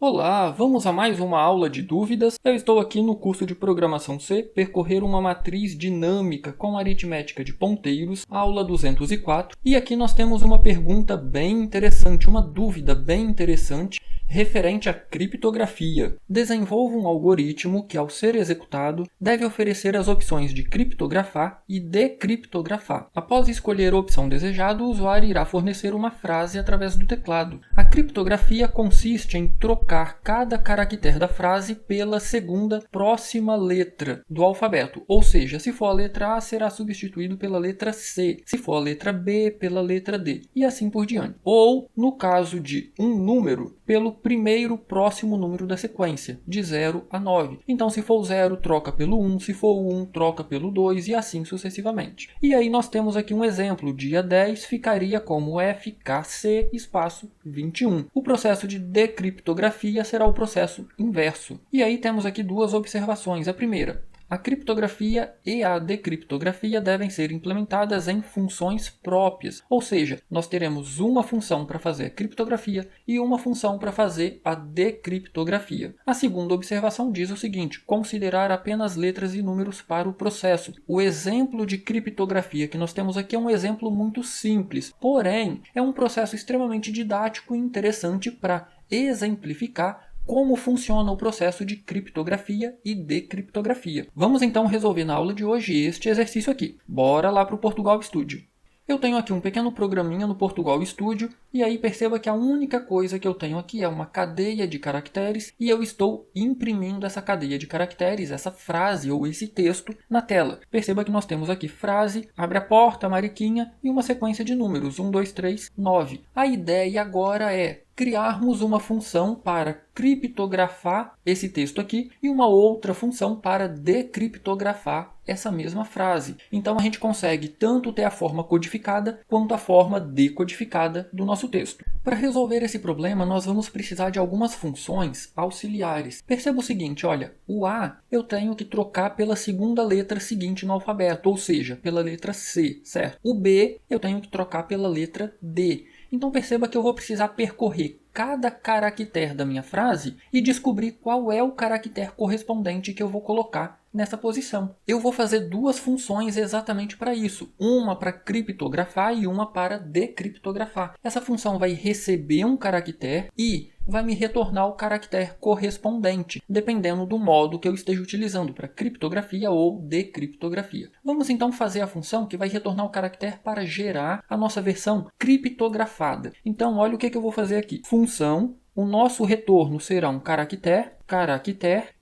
Olá, vamos a mais uma aula de dúvidas. Eu estou aqui no curso de Programação C, percorrer uma matriz dinâmica com aritmética de ponteiros, aula 204. E aqui nós temos uma pergunta bem interessante, uma dúvida bem interessante, referente à criptografia. Desenvolva um algoritmo que, ao ser executado, deve oferecer as opções de criptografar e decriptografar. Após escolher a opção desejada, o usuário irá fornecer uma frase através do teclado. A criptografia consiste em trocar cada caractere da frase pela segunda próxima letra do alfabeto, ou seja, se for a letra A, será substituído pela letra C, se for a letra B, pela letra D, e assim por diante. Ou, no caso de um número, pelo primeiro próximo número da sequência, de 0 a 9. Então, se for o 0, troca pelo 1, se for o 1, troca pelo 2 e assim sucessivamente. E aí nós temos aqui um exemplo. Dia 10 ficaria como FKC espaço 21. O processo de decriptografia será o processo inverso. E aí temos aqui duas observações. A primeira: a criptografia e a decriptografia devem ser implementadas em funções próprias, ou seja, nós teremos uma função para fazer a criptografia e uma função para fazer a decriptografia. A segunda observação diz o seguinte: considerar apenas letras e números para o processo. O exemplo de criptografia que nós temos aqui é um exemplo muito simples, porém é um processo extremamente didático e interessante para exemplificar como funciona o processo de criptografia e decriptografia. Vamos então resolver na aula de hoje este exercício aqui. Bora lá para o Portugal Studio. Eu tenho aqui um pequeno programinha no Portugal Studio e aí perceba que a única coisa que eu tenho aqui é uma cadeia de caracteres e eu estou imprimindo essa cadeia de caracteres, essa frase ou esse texto na tela. Perceba que nós temos aqui frase, abre a porta, mariquinha e uma sequência de números, 1, 2, 3, 9. A ideia agora é criarmos uma função para criptografar esse texto aqui e uma outra função para decriptografar essa mesma frase. Então a gente consegue tanto ter a forma codificada quanto a forma decodificada do nosso texto. Para resolver esse problema, nós vamos precisar de algumas funções auxiliares. Perceba o seguinte, olha, o A eu tenho que trocar pela segunda letra seguinte no alfabeto, ou seja, pela letra C, certo? O B eu tenho que trocar pela letra D. Então perceba que eu vou precisar percorrer cada caractere da minha frase e descobrir qual é o caractere correspondente que eu vou colocar nessa posição. Eu vou fazer duas funções exatamente para isso, uma para criptografar e uma para decriptografar. Essa função vai receber um caractere e vai me retornar o caractere correspondente, dependendo do modo que eu esteja utilizando para criptografia ou decriptografia. Vamos então fazer a função que vai retornar o caractere para gerar a nossa versão criptografada. Então, olha o que eu vou fazer aqui. Função, o nosso retorno será um caractere,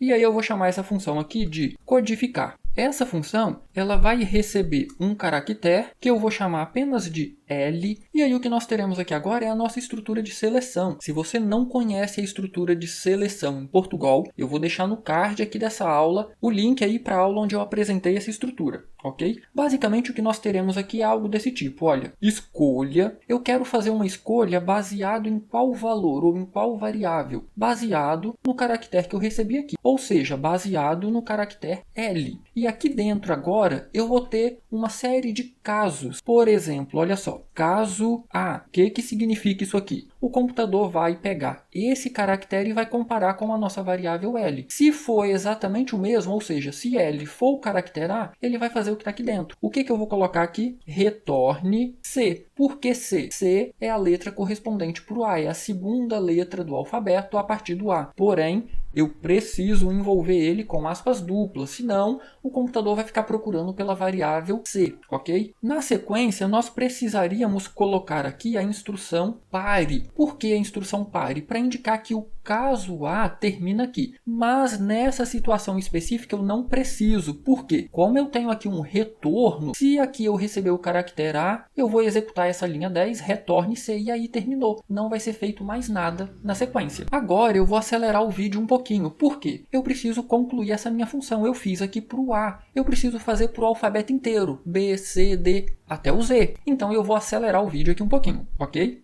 e aí eu vou chamar essa função aqui de codificar. Essa função ela vai receber um caractere que eu vou chamar apenas de L. E aí o que nós teremos aqui agora é a nossa estrutura de seleção. Se você não conhece a estrutura de seleção em Portugal, eu vou deixar no card aqui dessa aula o link aí para a aula onde eu apresentei essa estrutura, ok? Basicamente o que nós teremos aqui é algo desse tipo. Olha, escolha. Eu quero fazer uma escolha baseado em qual valor ou em qual variável? Baseado no caractere que eu recebi aqui, ou seja, baseado no caractere L. E aqui dentro agora eu vou ter uma série de casos. Por exemplo, olha só, caso A. O que significa isso aqui? O computador vai pegar esse caractere e vai comparar com a nossa variável L. Se for exatamente o mesmo, ou seja, se L for o caractere A, ele vai fazer o que está aqui dentro. O que eu vou colocar aqui? Retorne C. Por que C? C é a letra correspondente para o A, é a segunda letra do alfabeto a partir do A. Porém, eu preciso envolver ele com aspas duplas, senão o computador vai ficar procurando pela variável C, ok? Na sequência, nós precisaríamos colocar aqui a instrução pare. Por que a instrução pare? Para indicar que o caso A termina aqui. Mas nessa situação específica eu não preciso. Por quê? Como eu tenho aqui um retorno, se aqui eu receber o caractere A, eu vou executar essa linha 10, retorne C e aí terminou. Não vai ser feito mais nada na sequência. Agora eu vou acelerar o vídeo um pouquinho. Por quê? Eu preciso concluir essa minha função. Eu fiz aqui para o A. Eu preciso fazer para o alfabeto inteiro. B, C, D, até o Z. Então eu vou acelerar o vídeo aqui um pouquinho, ok?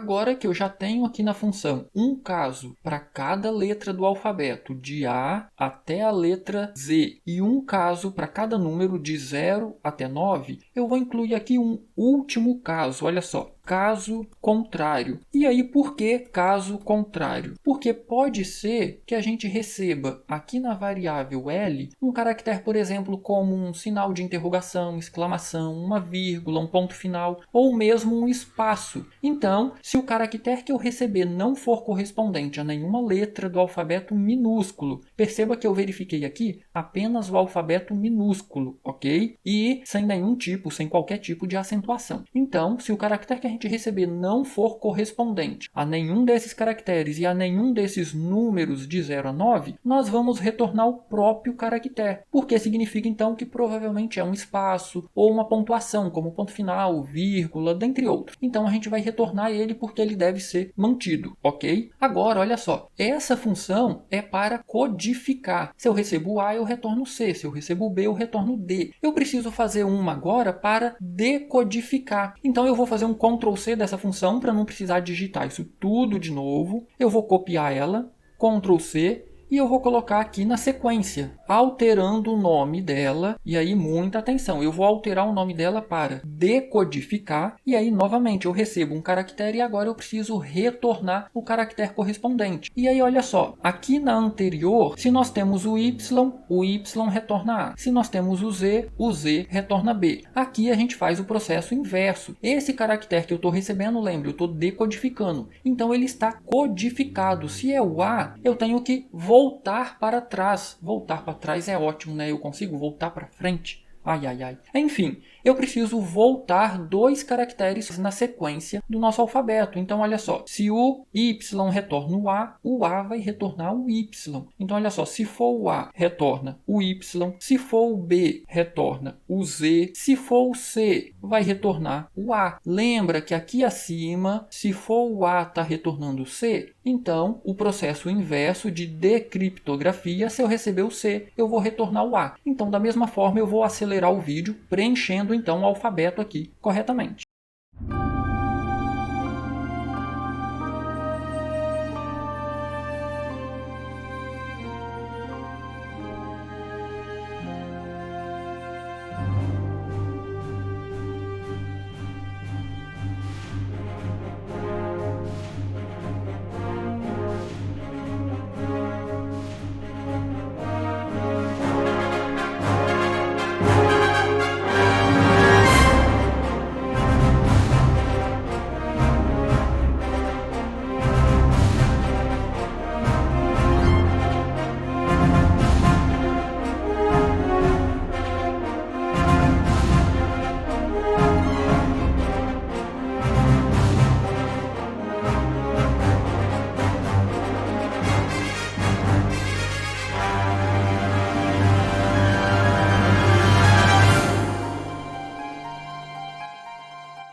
Agora que eu já tenho aqui na função um caso para cada letra do alfabeto, de A até a letra Z, e um caso para cada número de 0 até 9, eu vou incluir aqui um último caso, olha só. Caso contrário. E aí, por que caso contrário? Porque pode ser que a gente receba aqui na variável L um caractere, por exemplo, como um sinal de interrogação, exclamação, uma vírgula, um ponto final, ou mesmo um espaço. Então, se o caractere que eu receber não for correspondente a nenhuma letra do alfabeto minúsculo, perceba que eu verifiquei aqui apenas o alfabeto minúsculo, ok? E sem nenhum tipo, sem qualquer tipo de acentuação. Então, se o caractere que a gente receber não for correspondente a nenhum desses caracteres e a nenhum desses números de 0 a 9, nós vamos retornar o próprio caractere, porque significa então que provavelmente é um espaço ou uma pontuação, como ponto final, vírgula, dentre outros. Então a gente vai retornar ele porque ele deve ser mantido, ok? Agora, olha só, essa função é para codificar. Se eu recebo A, eu retorno C. Se eu recebo B, eu retorno D. Eu preciso fazer uma agora para decodificar. Então eu vou fazer um Ctrl+C dessa função para não precisar digitar isso tudo de novo. Eu vou copiar ela, Ctrl+C, e eu vou colocar aqui na sequência, alterando o nome dela. E aí, muita atenção, eu vou alterar o nome dela para decodificar. E aí, novamente, eu recebo um caractere e agora eu preciso retornar o caractere correspondente. E aí, olha só, aqui na anterior, se nós temos o Y retorna A. Se nós temos o Z retorna B. Aqui a gente faz o processo inverso. Esse caractere que eu estou recebendo, lembre, eu estou decodificando. Então, ele está codificado. Se é o A, eu tenho que voltar para trás. Voltar para trás é ótimo, né? Eu consigo voltar para frente. Ai, ai, ai. Enfim, eu preciso voltar 2 caracteres na sequência do nosso alfabeto. Então, olha só, se o Y retorna o A vai retornar o Y. Então, olha só, se for o A, retorna o Y. Se for o B, retorna o Z. Se for o C, vai retornar o A. Lembra que aqui acima, se for o A está retornando o C, então o processo inverso de decriptografia, se eu receber o C, eu vou retornar o A. Então, da mesma forma, eu vou acelerar o vídeo, preenchendo então o alfabeto aqui corretamente.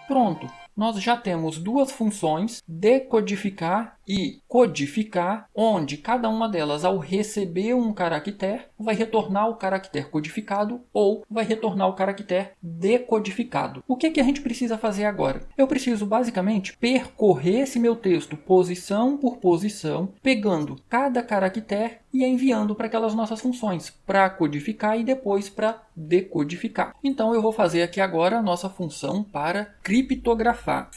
Pronto, nós já temos 2 funções, decodificar e codificar, onde cada uma delas, ao receber um caractere, vai retornar o caractere codificado ou vai retornar o caractere decodificado. O que a gente precisa fazer agora? Eu preciso basicamente percorrer esse meu texto posição por posição, pegando cada caractere e enviando para aquelas nossas funções, para codificar e depois para decodificar. Então eu vou fazer aqui agora a nossa função para criptografar.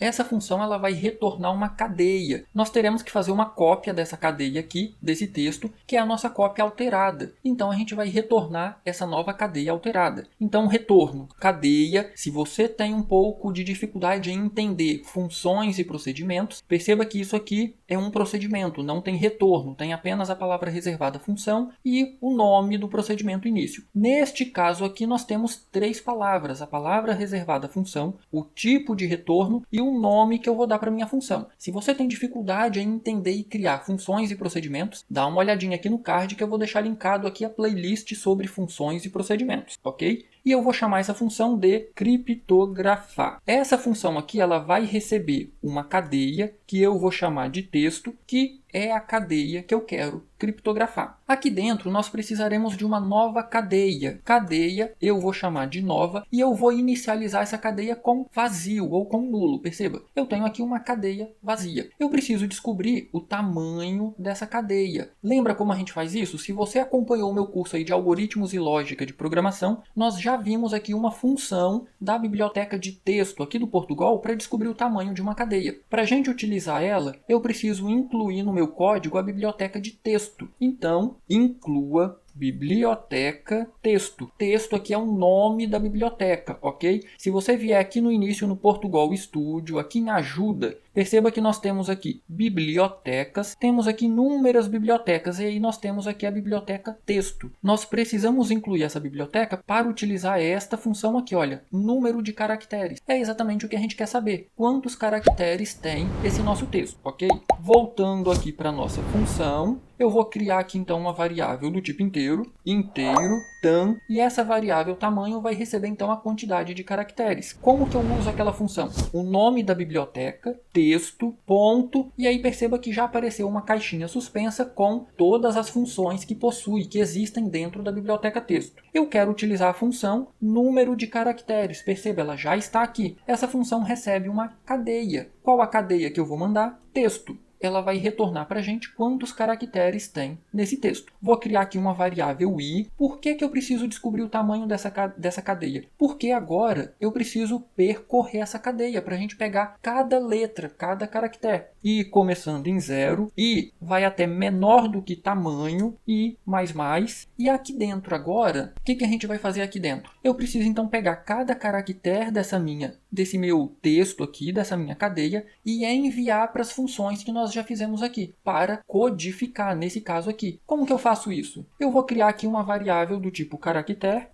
Essa função ela vai retornar uma cadeia. Nós teremos que fazer uma cópia dessa cadeia aqui, desse texto, que é a nossa cópia alterada. Então a gente vai retornar essa nova cadeia alterada. Então retorno, cadeia. Se você tem um pouco de dificuldade em entender funções e procedimentos, perceba que isso aqui é um procedimento, não tem retorno, tem apenas a palavra reservada função e o nome do procedimento início. Neste caso aqui nós temos 3 palavras, a palavra reservada função, o tipo de retorno e o nome que eu vou dar para minha função. Se você tem dificuldade em entender e criar funções e procedimentos, dá uma olhadinha aqui no card que eu vou deixar linkado aqui a playlist sobre funções e procedimentos, ok? e eu vou chamar essa função de criptografar. Essa função aqui ela vai receber uma cadeia que eu vou chamar de texto, que é a cadeia que eu quero criptografar. Aqui dentro nós precisaremos de uma nova cadeia. Cadeia eu vou chamar de nova e eu vou inicializar essa cadeia com vazio ou com nulo. Perceba, eu tenho aqui uma cadeia vazia. Eu preciso descobrir o tamanho dessa cadeia. Lembra como a gente faz isso? Se você acompanhou o meu curso aí de algoritmos e lógica de programação, nós já vimos aqui uma função da biblioteca de texto aqui do Portugal para descobrir o tamanho de uma cadeia. Para a gente utilizar ela, eu preciso incluir no meu código a biblioteca de texto. Então, inclua biblioteca texto. Texto aqui é o nome da biblioteca, ok? Se você vier aqui no início no Portugal Studio, aqui em ajuda, perceba que nós temos aqui bibliotecas, temos aqui inúmeras bibliotecas e aí nós temos aqui a biblioteca texto. Nós precisamos incluir essa biblioteca para utilizar esta função aqui, olha, número de caracteres. É exatamente o que a gente quer saber. Quantos caracteres tem esse nosso texto, ok? Voltando aqui para a nossa função, eu vou criar aqui então uma variável do tipo inteiro, tam, e essa variável tamanho vai receber então a quantidade de caracteres. Como que eu uso aquela função? O nome da biblioteca, texto, ponto, e aí perceba que já apareceu uma caixinha suspensa com todas as funções que possui, que existem dentro da biblioteca texto. Eu quero utilizar a função número de caracteres, perceba, ela já está aqui. Essa função recebe uma cadeia. Qual a cadeia que eu vou mandar? Texto. Ela vai retornar para a gente quantos caracteres tem nesse texto. Vou criar aqui uma variável i. Por que eu preciso descobrir o tamanho dessa cadeia? Porque agora eu preciso percorrer essa cadeia para a gente pegar cada letra, cada caractere. E começando em 0, i vai até menor do que tamanho, i mais. E aqui dentro agora, o que a gente vai fazer aqui dentro? Eu preciso então pegar cada caractere desse meu texto aqui, dessa minha cadeia, e enviar para as funções que nós já fizemos aqui, para codificar, nesse caso aqui. Como que eu faço isso? Eu vou criar aqui uma variável do tipo caractere,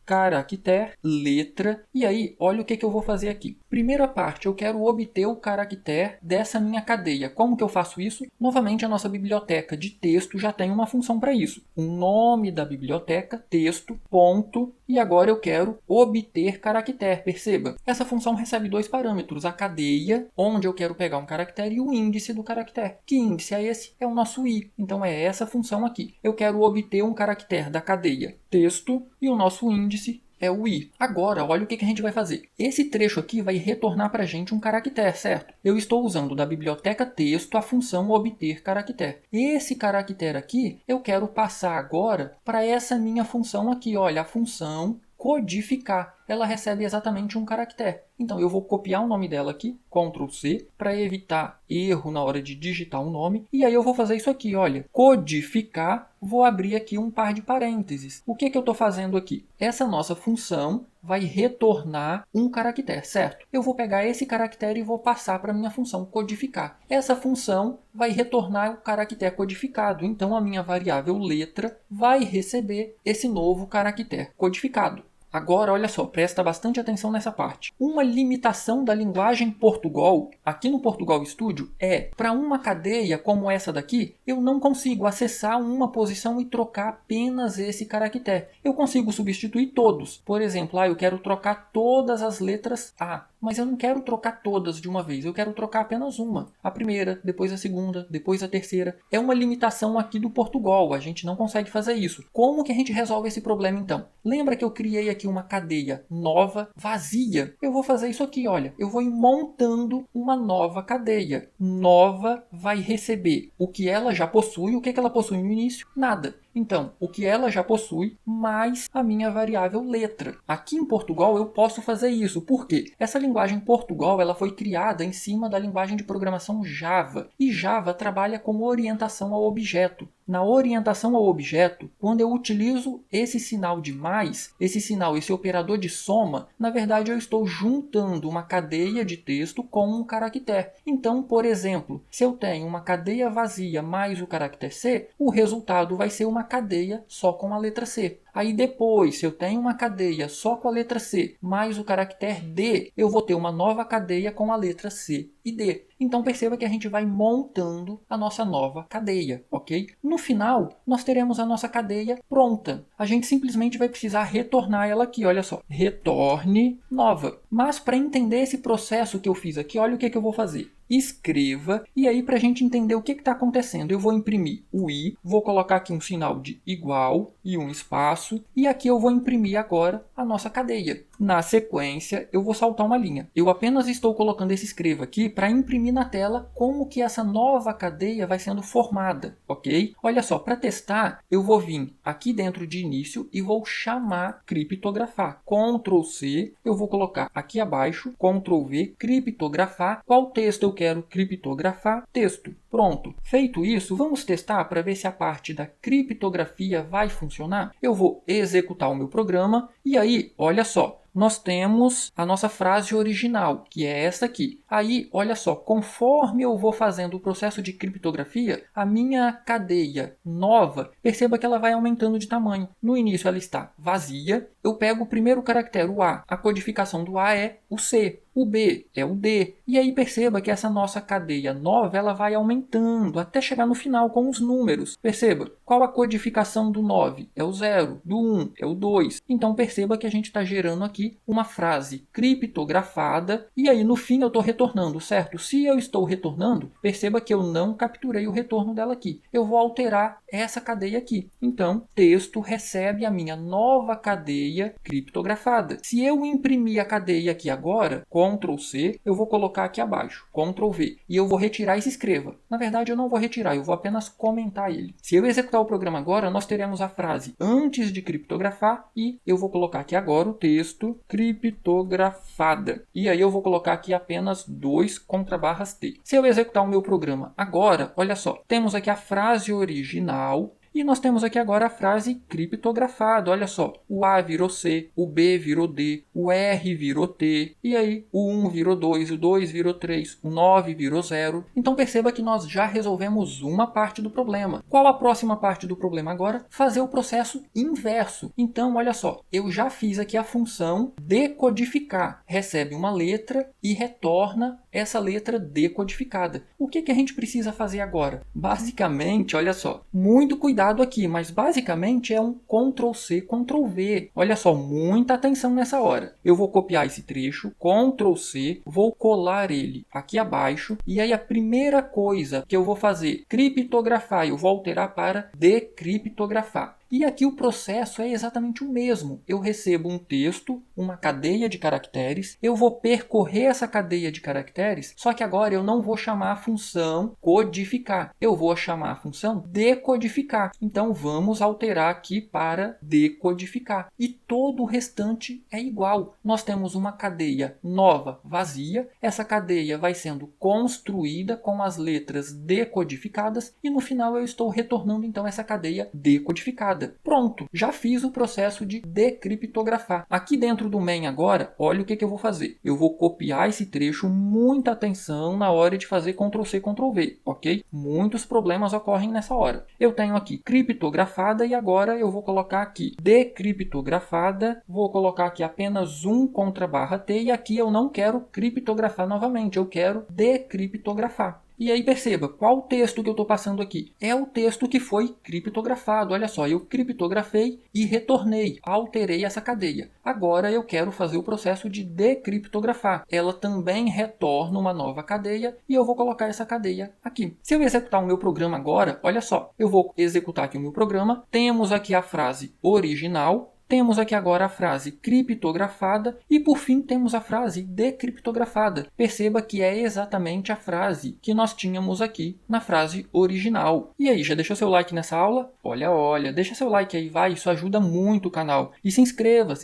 letra, e aí, olha o que eu vou fazer aqui. Primeira parte, eu quero obter o caractere dessa minha cadeia. Como que eu faço isso? Novamente, a nossa biblioteca de texto já tem uma função para isso. O nome da biblioteca, texto, ponto, e agora eu quero obter caractere. Perceba, essa função recebe dois parâmetros, a cadeia, onde eu quero pegar um caractere, e o índice do caractere. Que índice é esse? É o nosso i. Então é essa função aqui. Eu quero obter um caractere da cadeia texto e o nosso índice é o i. Agora, olha o que a gente vai fazer. Esse trecho aqui vai retornar para a gente um caractere, certo? Eu estou usando da biblioteca texto a função obter caractere. Esse caractere aqui, eu quero passar agora para essa minha função aqui. Olha, a função codificar. Ela recebe exatamente um caractere. Então, eu vou copiar o nome dela aqui, Ctrl C, para evitar erro na hora de digitar o nome. E aí eu vou fazer isso aqui, olha, codificar, vou abrir aqui um par de parênteses. O que eu estou fazendo aqui? Essa nossa função vai retornar um caractere, certo? Eu vou pegar esse caractere e vou passar para a minha função codificar. Essa função vai retornar o caractere codificado. Então, a minha variável letra vai receber esse novo caractere codificado. Agora, olha só, presta bastante atenção nessa parte. Uma limitação da linguagem Portugal, aqui no Portugal Studio, é, para uma cadeia como essa daqui, eu não consigo acessar uma posição e trocar apenas esse caractere. Eu consigo substituir todos. Por exemplo, eu quero trocar todas as letras A, mas eu não quero trocar todas de uma vez, eu quero trocar apenas uma. A primeira, depois a segunda, depois a terceira. É uma limitação aqui do Portugal, a gente não consegue fazer isso. Como que a gente resolve esse problema então? Lembra que eu criei aqui uma cadeia nova, vazia? Eu vou fazer isso aqui, olha. Eu vou ir montando uma nova cadeia. Nova vai receber o que ela já possui. O que ela possui no início? Nada. Então, o que ela já possui, mais a minha variável letra. Aqui em Portugal eu posso fazer isso. Por quê? Essa linguagem Portugal ela foi criada em cima da linguagem de programação Java. E Java trabalha com orientação ao objeto. Na orientação ao objeto, quando eu utilizo esse sinal de mais, esse operador de soma, na verdade eu estou juntando uma cadeia de texto com um caractere. Então, por exemplo, se eu tenho uma cadeia vazia mais o caractere C, o resultado vai ser uma cadeia só com a letra C. Aí depois, se eu tenho uma cadeia só com a letra C mais o caractere D, eu vou ter uma nova cadeia com a letra C e D. Então perceba que a gente vai montando a nossa nova cadeia, ok? No final, nós teremos a nossa cadeia pronta. A gente simplesmente vai precisar retornar ela aqui, olha só. Retorne nova. Mas para entender esse processo que eu fiz aqui, olha o que eu vou fazer. Escreva, e aí para a gente entender o que está acontecendo, eu vou imprimir o i, vou colocar aqui um sinal de igual e um espaço, e aqui eu vou imprimir agora a nossa cadeia. Na sequência, eu vou saltar uma linha. Eu apenas estou colocando esse escreva aqui para imprimir na tela como que essa nova cadeia vai sendo formada, ok? Olha só, para testar, eu vou vir aqui dentro de início e vou chamar criptografar. Ctrl C, eu vou colocar aqui abaixo, Ctrl V, criptografar. Qual texto eu quero criptografar? Texto. Pronto. Feito isso, vamos testar para ver se a parte da criptografia vai funcionar? Eu vou executar o meu programa e aí, olha só, nós temos a nossa frase original, que é essa aqui. Aí, olha só, conforme eu vou fazendo o processo de criptografia, a minha cadeia nova, perceba que ela vai aumentando de tamanho. No início ela está vazia, eu pego o primeiro caractere, o A. A codificação do A é o C. O B é o D. E aí perceba que essa nossa cadeia nova ela vai aumentando até chegar no final com os números. Perceba, qual a codificação do 9? É o 0. Do 1 é o 2. Então perceba que a gente está gerando aqui uma frase criptografada e aí no fim eu estou retornando, certo? Se eu estou retornando, perceba que eu não capturei o retorno dela aqui. Eu vou alterar essa cadeia aqui. Então, texto recebe a minha nova cadeia criptografada. Se eu imprimir a cadeia aqui agora, Ctrl C, eu vou colocar aqui abaixo, Ctrl V, e eu vou retirar esse escreva. Na verdade, eu não vou retirar, eu vou apenas comentar ele. Se eu executar o programa agora, nós teremos a frase antes de criptografar e eu vou colocar aqui agora o texto criptografada. E aí eu vou colocar aqui apenas 2/T. Se eu executar o meu programa agora, olha só, temos aqui a frase original, e nós temos aqui agora a frase criptografada. Olha só, o A virou C, o B virou D, o R virou T, e aí o 1 virou 2, o 2 virou 3, o 9 virou 0. Então perceba que nós já resolvemos uma parte do problema. Qual a próxima parte do problema agora? Fazer o processo inverso. Então, olha só, eu já fiz aqui a função decodificar. Recebe uma letra e retorna essa letra decodificada. O que a gente precisa fazer agora? Basicamente, olha só, muito cuidado aqui, mas basicamente é um Ctrl C, Ctrl V. Olha só, muita atenção nessa hora. Eu vou copiar esse trecho, Ctrl C, vou colar ele aqui abaixo, e aí a primeira coisa que eu vou fazer, criptografar, eu vou alterar para decriptografar. E aqui o processo é exatamente o mesmo. Eu recebo um texto, uma cadeia de caracteres, eu vou percorrer essa cadeia de caracteres, só que agora eu não vou chamar a função codificar, eu vou chamar a função decodificar. Então vamos alterar aqui para decodificar. E todo o restante é igual. Nós temos uma cadeia nova, vazia, essa cadeia vai sendo construída com as letras decodificadas e no final eu estou retornando então essa cadeia decodificada. Pronto, já fiz o processo de decriptografar. Aqui dentro do main agora, olha o que eu vou fazer. Eu vou copiar esse trecho, muita atenção na hora de fazer Ctrl C, Ctrl V, ok? Muitos problemas ocorrem nessa hora. Eu tenho aqui criptografada e agora eu vou colocar aqui decriptografada, vou colocar aqui apenas 1/T e aqui eu não quero criptografar novamente, eu quero decriptografar. E aí perceba, qual o texto que eu estou passando aqui? É o texto que foi criptografado. Olha só, eu criptografei e retornei, alterei essa cadeia. Agora eu quero fazer o processo de decriptografar. Ela também retorna uma nova cadeia e eu vou colocar essa cadeia aqui. Se eu executar o meu programa agora, olha só, eu vou executar aqui o meu programa. Temos aqui a frase original. Temos aqui agora a frase criptografada e por fim temos a frase decriptografada. Perceba que é exatamente a frase que nós tínhamos aqui na frase original. E aí, já deixou seu like nessa aula? Olha, deixa seu like aí, vai, isso ajuda muito o canal. E se inscreva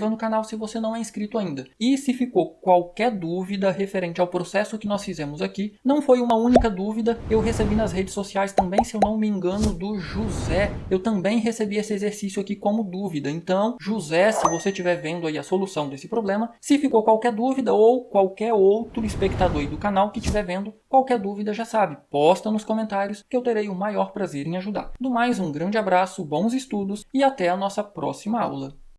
no canal se você não é inscrito ainda. E se ficou qualquer dúvida referente ao processo que nós fizemos aqui, não foi uma única dúvida, eu recebi nas redes sociais também, se eu não me engano, do José. Eu também recebi esse exercício aqui como dúvida, então José, se você estiver vendo aí a solução desse problema, se ficou qualquer dúvida ou qualquer outro espectador aí do canal que estiver vendo, qualquer dúvida já sabe, posta nos comentários que eu terei o maior prazer em ajudar. Do mais, um grande abraço, bons estudos e até a nossa próxima aula.